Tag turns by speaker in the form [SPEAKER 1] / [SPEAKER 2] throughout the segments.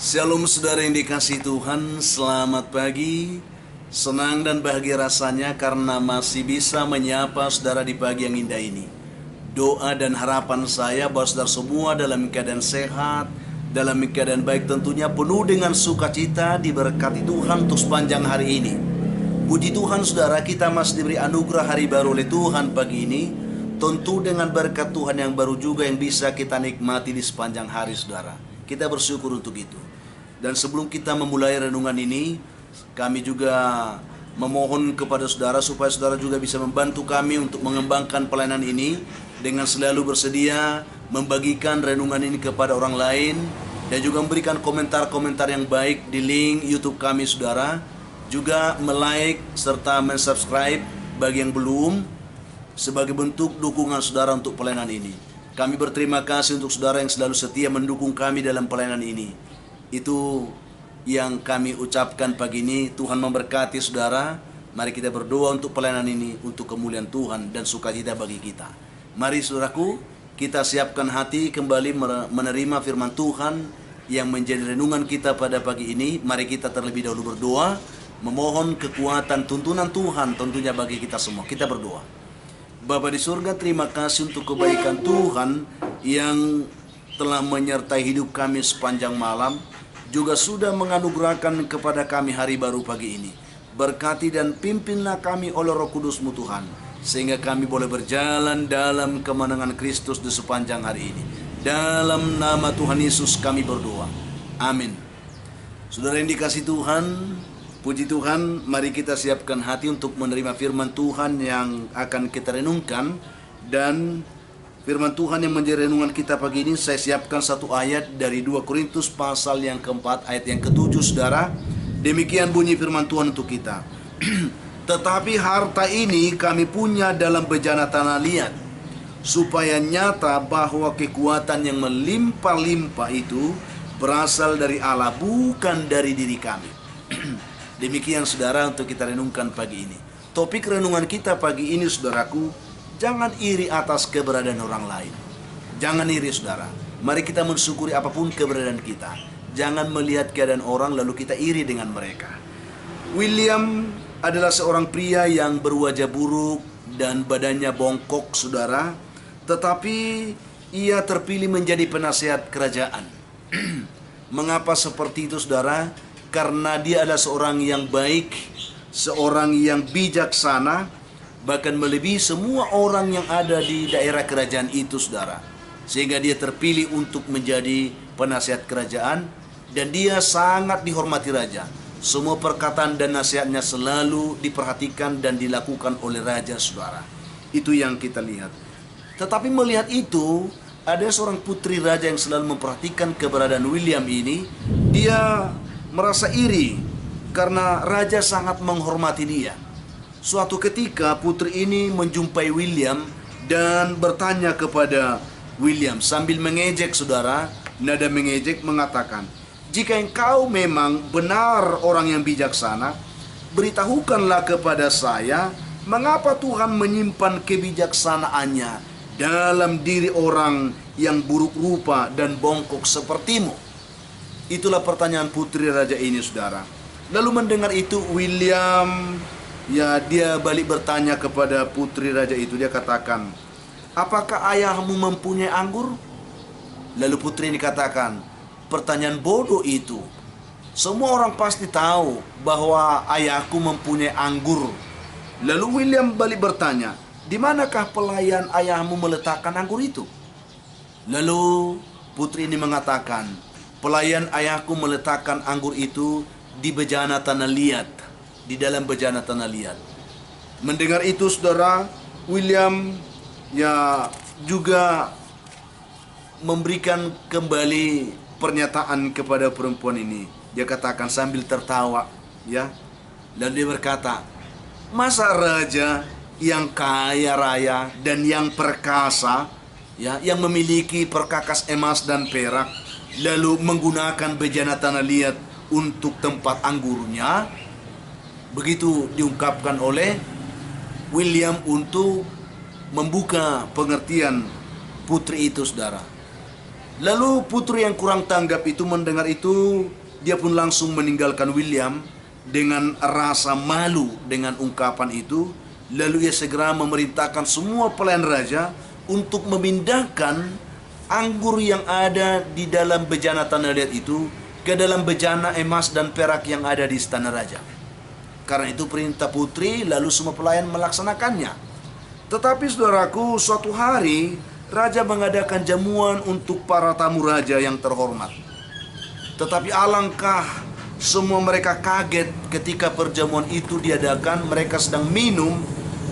[SPEAKER 1] Shalom saudara yang dikasihi Tuhan, selamat pagi. Senang dan bahagia rasanya karena masih bisa menyapa saudara di pagi yang indah ini. Doa dan harapan saya bahwa saudara semua dalam keadaan sehat, dalam keadaan baik, tentunya penuh dengan sukacita, diberkati Tuhan untuk sepanjang hari ini. Puji Tuhan saudara, kita masih diberi anugerah hari baru oleh Tuhan pagi ini. Tentu dengan berkat Tuhan yang baru juga yang bisa kita nikmati di sepanjang hari saudara. Kita bersyukur untuk itu. Dan sebelum kita memulai renungan ini, kami juga memohon kepada saudara supaya saudara juga bisa membantu kami untuk mengembangkan pelayanan ini dengan selalu bersedia membagikan renungan ini kepada orang lain dan juga memberikan komentar-komentar yang baik di link YouTube kami saudara. Juga like serta subscribe bagi yang belum sebagai bentuk dukungan saudara untuk pelayanan ini. Kami berterima kasih untuk saudara yang selalu setia mendukung kami dalam pelayanan ini. Itu yang kami ucapkan pagi ini. Tuhan memberkati saudara. Mari kita berdoa untuk pelayanan ini, untuk kemuliaan Tuhan dan sukacita bagi kita. Mari saudaraku, kita siapkan hati kembali menerima firman Tuhan yang menjadi renungan kita pada pagi ini. Mari kita terlebih dahulu berdoa, memohon kekuatan tuntunan Tuhan tentunya bagi kita semua. Kita berdoa. Bapa di surga, terima kasih untuk kebaikan Tuhan yang telah menyertai hidup kami sepanjang malam, juga sudah menganugerahkan kepada kami hari baru pagi ini. Berkati dan pimpinlah kami oleh Roh Kudus-Mu Tuhan, sehingga kami boleh berjalan dalam kemenangan Kristus di sepanjang hari ini. Dalam nama Tuhan Yesus kami berdoa. Amin. Saudara yang dikasihi Tuhan, puji Tuhan, mari kita siapkan hati untuk menerima firman Tuhan yang akan kita renungkan. Dan firman Tuhan yang menjadi renungan kita pagi ini, saya siapkan satu ayat dari 2 Korintus pasal yang keempat, ayat yang ke-7 saudara. Demikian bunyi firman Tuhan untuk kita. Tetapi harta ini kami punya dalam bejana tanah liat, supaya nyata bahwa kekuatan yang melimpah-limpah itu berasal dari Allah, bukan dari diri kami. Demikian saudara untuk kita renungkan pagi ini. Topik renungan kita pagi ini saudaraku, jangan iri atas keberadaan orang lain. Jangan iri saudara. Mari kita mensyukuri apapun keberadaan kita. Jangan melihat keadaan orang lalu kita iri dengan mereka. William adalah seorang pria yang berwajah buruk dan badannya bongkok saudara. Tetapi ia terpilih menjadi penasihat kerajaan. Mengapa seperti itu saudara? Karena dia adalah seorang yang baik, seorang yang bijaksana, bahkan melebihi semua orang yang ada di daerah kerajaan itu saudara. Sehingga dia terpilih untuk menjadi penasihat kerajaan, dan dia sangat dihormati raja. Semua perkataan dan nasihatnya selalu diperhatikan dan dilakukan oleh raja saudara. Itu yang kita lihat. Tetapi melihat itu, ada seorang putri raja yang selalu memperhatikan keberadaan William ini. Dia merasa iri karena raja sangat menghormati dia. Suatu ketika putri ini menjumpai William dan bertanya kepada William sambil mengejek saudara, nada mengejek mengatakan, "Jika engkau memang benar orang yang bijaksana, beritahukanlah kepada saya mengapa Tuhan menyimpan kebijaksanaannya dalam diri orang yang buruk rupa dan bongkok sepertimu." Itulah pertanyaan putri raja ini saudara. Lalu mendengar itu William, dia balik bertanya kepada putri raja itu. Dia katakan, "Apakah ayahmu mempunyai anggur?" Lalu putri ini katakan, "Pertanyaan bodoh itu. Semua orang pasti tahu bahwa ayahku mempunyai anggur." Lalu William balik bertanya, "Di manakah pelayan ayahmu meletakkan anggur itu?" Lalu putri ini mengatakan, "Pelayan ayahku meletakkan anggur itu di bejana tanah liat, di dalam bejana tanah liat." Mendengar itu saudara, William juga memberikan kembali pernyataan kepada perempuan ini. Dia katakan sambil tertawa, lalu dia berkata, "Masa raja yang kaya raya dan yang perkasa, yang memiliki perkakas emas dan perak, lalu menggunakan bejana tanah liat untuk tempat anggurnya?" Begitu diungkapkan oleh William untuk membuka pengertian putri itu saudara. Lalu putri yang kurang tanggap itu mendengar itu, dia pun langsung meninggalkan William dengan rasa malu dengan ungkapan itu. Lalu ia segera memerintahkan semua pelayan raja untuk memindahkan anggur yang ada di dalam bejana tanah liat itu ke dalam bejana emas dan perak yang ada di istana raja. Karena itu perintah putri, lalu semua pelayan melaksanakannya. Tetapi saudaraku, suatu hari raja mengadakan jamuan untuk para tamu raja yang terhormat. Tetapi alangkah semua mereka kaget ketika perjamuan itu diadakan. Mereka sedang minum,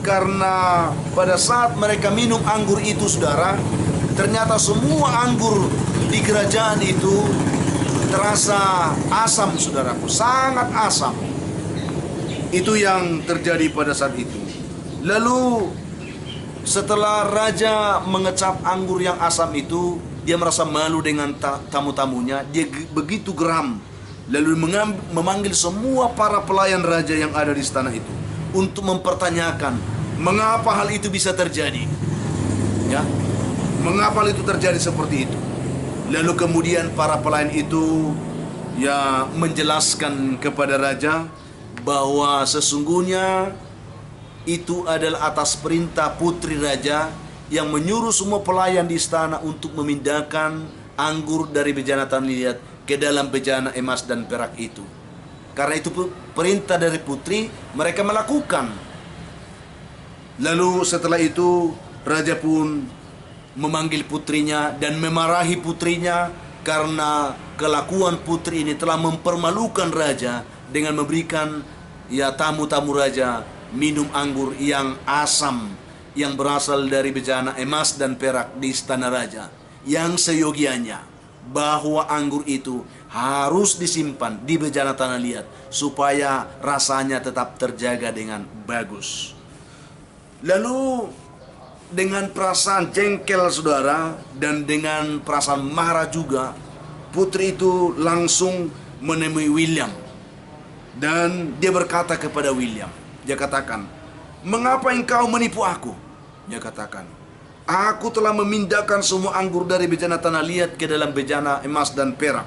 [SPEAKER 1] karena pada saat mereka minum anggur itu, saudara, ternyata semua anggur di kerajaan itu terasa asam, saudaraku, sangat asam. Itu yang terjadi pada saat itu. Lalu setelah raja mengecap anggur yang asam itu, dia merasa malu dengan tamu-tamunya. Dia begitu geram. Lalu memanggil semua para pelayan raja yang ada di istana itu untuk mempertanyakan mengapa hal itu bisa terjadi. Ya, mengapa hal itu terjadi seperti itu. Lalu kemudian para pelayan itu ya menjelaskan kepada raja bahwa sesungguhnya itu adalah atas perintah putri raja yang menyuruh semua pelayan di istana untuk memindahkan anggur dari bejana tanah liat ke dalam bejana emas dan perak itu. Karena itu perintah dari putri, mereka melakukan. Lalu setelah itu raja pun memanggil putrinya dan memarahi putrinya karena kelakuan putri ini telah mempermalukan raja dengan memberikan ya tamu-tamu raja minum anggur yang asam yang berasal dari bejana emas dan perak di istana raja, yang seyogianya bahwa anggur itu harus disimpan di bejana tanah liat supaya rasanya tetap terjaga dengan bagus. Lalu dengan perasaan jengkel, saudara, dan dengan perasaan marah juga, putri itu langsung menemui William dan dia berkata kepada William. Dia katakan, "Mengapa engkau menipu aku?" Dia katakan, "Aku telah memindahkan semua anggur dari bejana tanah liat ke dalam bejana emas dan perak.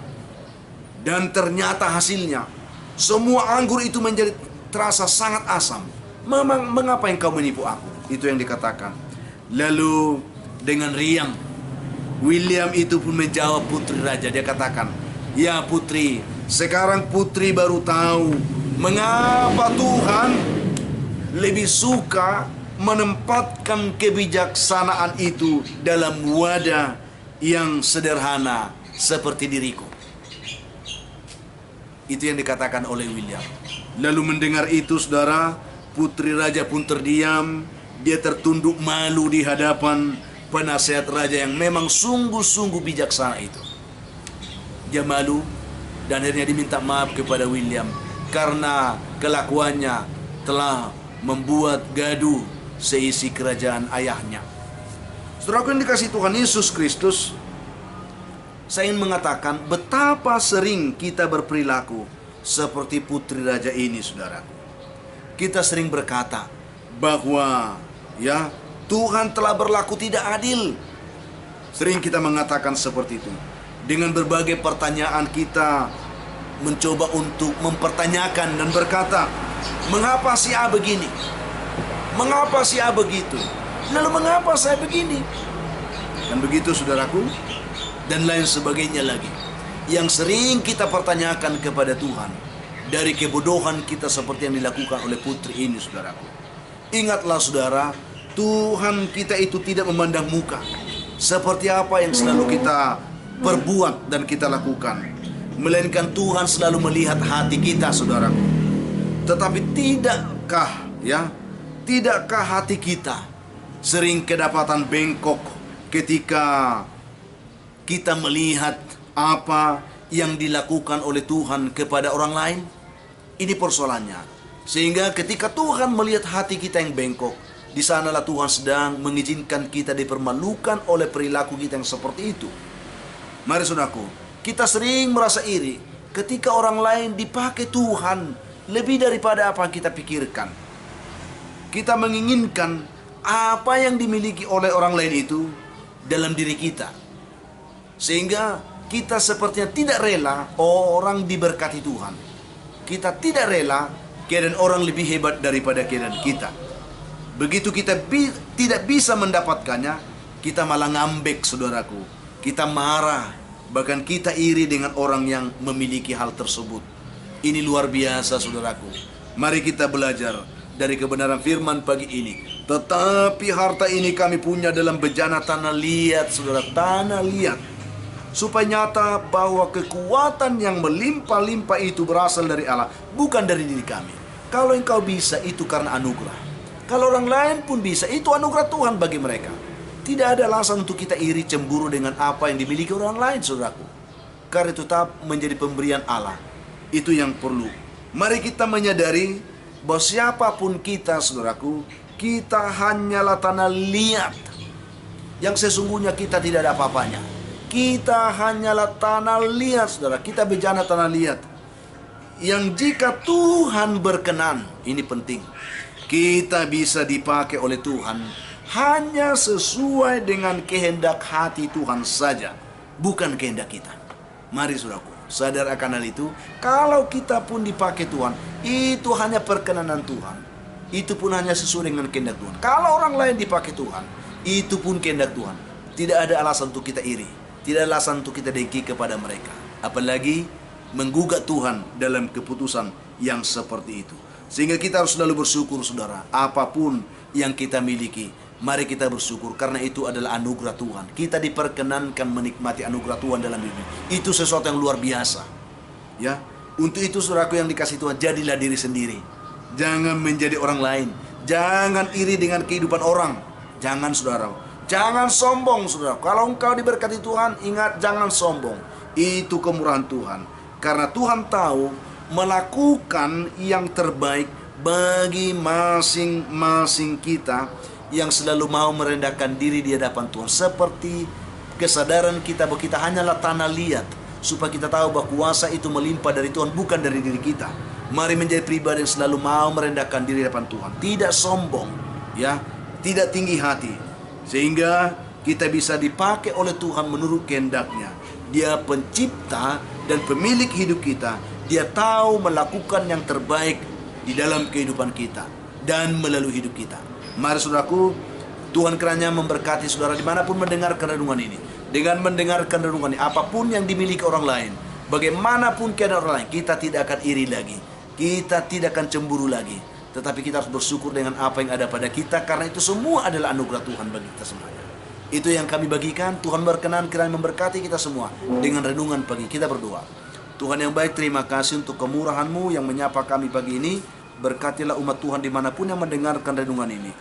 [SPEAKER 1] Dan ternyata hasilnya, semua anggur itu menjadi terasa sangat asam. Mengapa engkau menipu aku?" Itu yang dikatakan. Lalu dengan riang, William itu pun menjawab putri raja. Dia katakan, "Ya putri, sekarang putri baru tahu mengapa Tuhan lebih suka menempatkan kebijaksanaan itu dalam wadah yang sederhana seperti diriku." Itu yang dikatakan oleh William. Lalu mendengar itu, saudara, putri raja pun terdiam. Dia tertunduk malu di hadapan penasehat raja yang memang sungguh-sungguh bijaksana itu. Dia malu dan akhirnya diminta maaf kepada William karena kelakuannya telah membuat gaduh seisi kerajaan ayahnya. Saudaraku yang dikasihi Tuhan Yesus Kristus, saya ingin mengatakan betapa sering kita berperilaku seperti putri raja ini, saudaraku. Kita sering berkata bahwa ya Tuhan telah berlaku tidak adil. Sering kita mengatakan seperti itu. Dengan berbagai pertanyaan kita mencoba untuk mempertanyakan dan berkata, mengapa si A begini? Mengapa si A begitu? Lalu mengapa saya begini? Dan begitu, saudaraku, dan lain sebagainya lagi yang sering kita pertanyakan kepada Tuhan dari kebodohan kita seperti yang dilakukan oleh putri ini, saudaraku. Ingatlah, saudara, Tuhan kita itu tidak memandang muka seperti apa yang selalu kita perbuat dan kita lakukan, melainkan Tuhan selalu melihat hati kita, saudaraku. Tetapi tidakkah hati kita sering kedapatan bengkok ketika kita melihat apa yang dilakukan oleh Tuhan kepada orang lain? Ini persoalannya. Sehingga ketika Tuhan melihat hati kita yang bengkok, di sanalah Tuhan sedang mengizinkan kita dipermalukan oleh perilaku kita yang seperti itu. Mari saudaraku, kita sering merasa iri ketika orang lain dipakai Tuhan lebih daripada apa yang kita pikirkan. Kita menginginkan apa yang dimiliki oleh orang lain itu dalam diri kita. Sehingga kita sepertinya tidak rela orang diberkati Tuhan. Kita tidak rela keadaan orang lebih hebat daripada keadaan kita. Begitu kita tidak bisa mendapatkannya, kita malah ngambek, saudaraku. Kita marah, bahkan kita iri dengan orang yang memiliki hal tersebut. Ini luar biasa, saudaraku. Mari kita belajar dari kebenaran firman pagi ini. Tetapi harta ini kami punya dalam bejana tanah liat, saudara, tanah liat. Supaya nyata bahwa kekuatan yang melimpah-limpah itu berasal dari Allah, bukan dari diri kami. Kalau engkau bisa, itu karena anugerah. Kalau orang lain pun bisa, itu anugerah Tuhan bagi mereka. Tidak ada alasan untuk kita iri cemburu dengan apa yang dimiliki orang lain, saudaraku. Karena itu tetap menjadi pemberian Allah. Itu yang perlu. Mari kita menyadari bahwa siapapun kita, saudaraku, kita hanyalah tanah liat. Yang sesungguhnya kita tidak ada apa-apanya. Kita hanyalah tanah liat, saudara. Kita bejana tanah liat. Yang jika Tuhan berkenan, ini penting, kita bisa dipakai oleh Tuhan hanya sesuai dengan kehendak hati Tuhan saja, bukan kehendak kita. Mari saudaraku, sadar akan hal itu. Kalau kita pun dipakai Tuhan, itu hanya perkenanan Tuhan. Itu pun hanya sesuai dengan kehendak Tuhan. Kalau orang lain dipakai Tuhan, itu pun kehendak Tuhan. Tidak ada alasan untuk kita iri. Tidak ada alasan untuk kita dengki kepada mereka. Apalagi menggugat Tuhan dalam keputusan yang seperti itu. Sehingga kita harus selalu bersyukur, saudara. Apapun yang kita miliki, mari kita bersyukur. Karena itu adalah anugerah Tuhan. Kita diperkenankan menikmati anugerah Tuhan dalam hidup. Itu sesuatu yang luar biasa. Ya, untuk itu saudaraku yang dikasih Tuhan, jadilah diri sendiri. Jangan menjadi orang lain. Jangan iri dengan kehidupan orang. Jangan, saudara. Jangan sombong, saudara. Kalau engkau diberkati Tuhan, ingat, jangan sombong. Itu kemurahan Tuhan. Karena Tuhan tahu melakukan yang terbaik bagi masing-masing kita yang selalu mau merendahkan diri di hadapan Tuhan. Seperti kesadaran kita bahwa kita hanyalah tanah liat, supaya kita tahu bahwa kuasa itu melimpah dari Tuhan, bukan dari diri kita. Mari menjadi pribadi yang selalu mau merendahkan diri di hadapan Tuhan, tidak sombong, ya, tidak tinggi hati, sehingga kita bisa dipakai oleh Tuhan menurut kehendaknya. Dia pencipta dan pemilik hidup kita. Dia tahu melakukan yang terbaik di dalam kehidupan kita dan melalui hidup kita. Mari saudaraku, Tuhan kiranya memberkati saudara dimanapun mendengarkan renungan ini. Dengan mendengarkan renungan ini, apapun yang dimiliki orang lain, bagaimanapun keadaan orang lain, kita tidak akan iri lagi. Kita tidak akan cemburu lagi. Tetapi kita harus bersyukur dengan apa yang ada pada kita, karena itu semua adalah anugerah Tuhan bagi kita semuanya. Itu yang kami bagikan. Tuhan berkenan kiranya memberkati kita semua dengan renungan pagi. Kita berdoa. Tuhan yang baik, terima kasih untuk kemurahan-Mu yang menyapa kami pagi ini. Berkatilah umat Tuhan dimanapun yang mendengarkan renungan ini.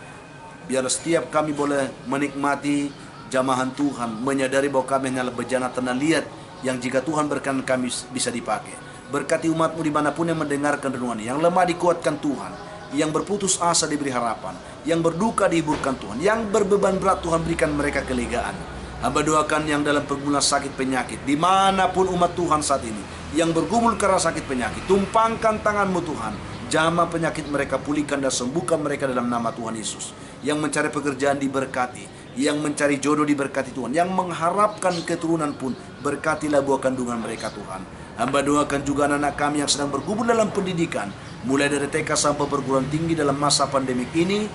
[SPEAKER 1] Biar setiap kami boleh menikmati jamahan Tuhan, menyadari bahwa kami hanyalah bejana tanah liat yang jika Tuhan berkenan kami bisa dipakai. Berkati umat-Mu dimanapun yang mendengarkan renungan ini. Yang lemah dikuatkan Tuhan, yang berputus asa diberi harapan, yang berduka dihiburkan Tuhan, yang berbeban berat Tuhan berikan mereka kelegaan. Hamba doakan yang dalam pergumulan sakit penyakit, dimanapun umat Tuhan saat ini, yang bergumul karena sakit penyakit, tumpangkan tangan-Mu Tuhan, jamah penyakit mereka, pulihkan dan sembuhkan mereka dalam nama Tuhan Yesus. Yang mencari pekerjaan diberkati, yang mencari jodoh diberkati Tuhan, yang mengharapkan keturunan pun berkatilah buah kandungan mereka Tuhan. Hamba doakan juga anak-anak kami yang sedang bergumul dalam pendidikan, mulai dari TK sampai perguruan tinggi dalam masa pandemik ini.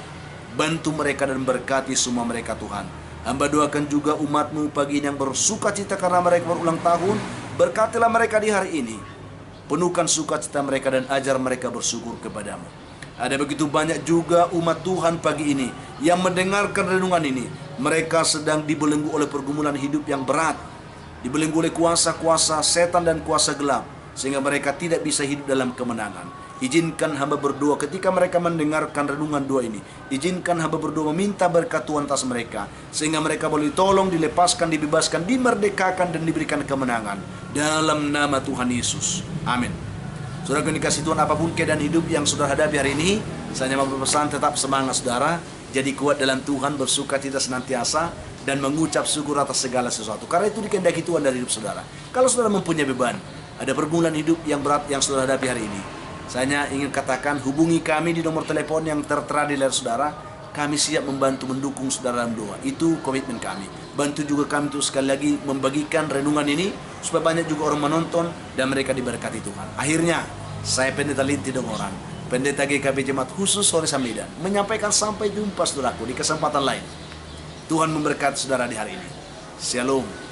[SPEAKER 1] Bantu mereka dan berkati semua mereka Tuhan. Hamba doakan juga umat-Mu pagi ini yang bersuka cita karena mereka berulang tahun. Berkatilah mereka di hari ini. Penuhkan sukacita mereka dan ajar mereka bersyukur kepada-Mu. Ada begitu banyak juga umat Tuhan pagi ini yang mendengarkan renungan ini. Mereka sedang dibelenggu oleh pergumulan hidup yang berat, dibelenggu oleh kuasa-kuasa setan dan kuasa gelap, sehingga mereka tidak bisa hidup dalam kemenangan. Izinkan hamba berdoa ketika mereka mendengarkan renungan doa ini. Izinkan hamba berdoa meminta berkat Tuhan atas mereka, sehingga mereka boleh ditolong, dilepaskan, dibebaskan, dimerdekakan, dan diberikan kemenangan. Dalam nama Tuhan Yesus. Amin. Saudara yang dikasih Tuhan, apapun keadaan hidup yang saudara hadapi hari ini, saya mau berpesan tetap semangat saudara. Jadi kuat dalam Tuhan, bersuka cita senantiasa, dan mengucap syukur atas segala sesuatu. Karena itu dikehendaki Tuhan dari hidup saudara. Kalau saudara mempunyai beban, ada pergumulan hidup yang berat yang saudara hadapi hari ini, saya ingin katakan, hubungi kami di nomor telepon yang tertera di layar saudara. Kami siap membantu mendukung saudara dalam doa. Itu komitmen kami. Bantu juga kami untuk sekali lagi membagikan renungan ini supaya banyak juga orang menonton dan mereka diberkati Tuhan. Akhirnya, saya Pendeta Linti Dongoran, Pendeta GKP Jemaat Khusus Sore Samidan, menyampaikan sampai jumpa saudaraku di kesempatan lain. Tuhan memberkati saudara di hari ini. Shalom.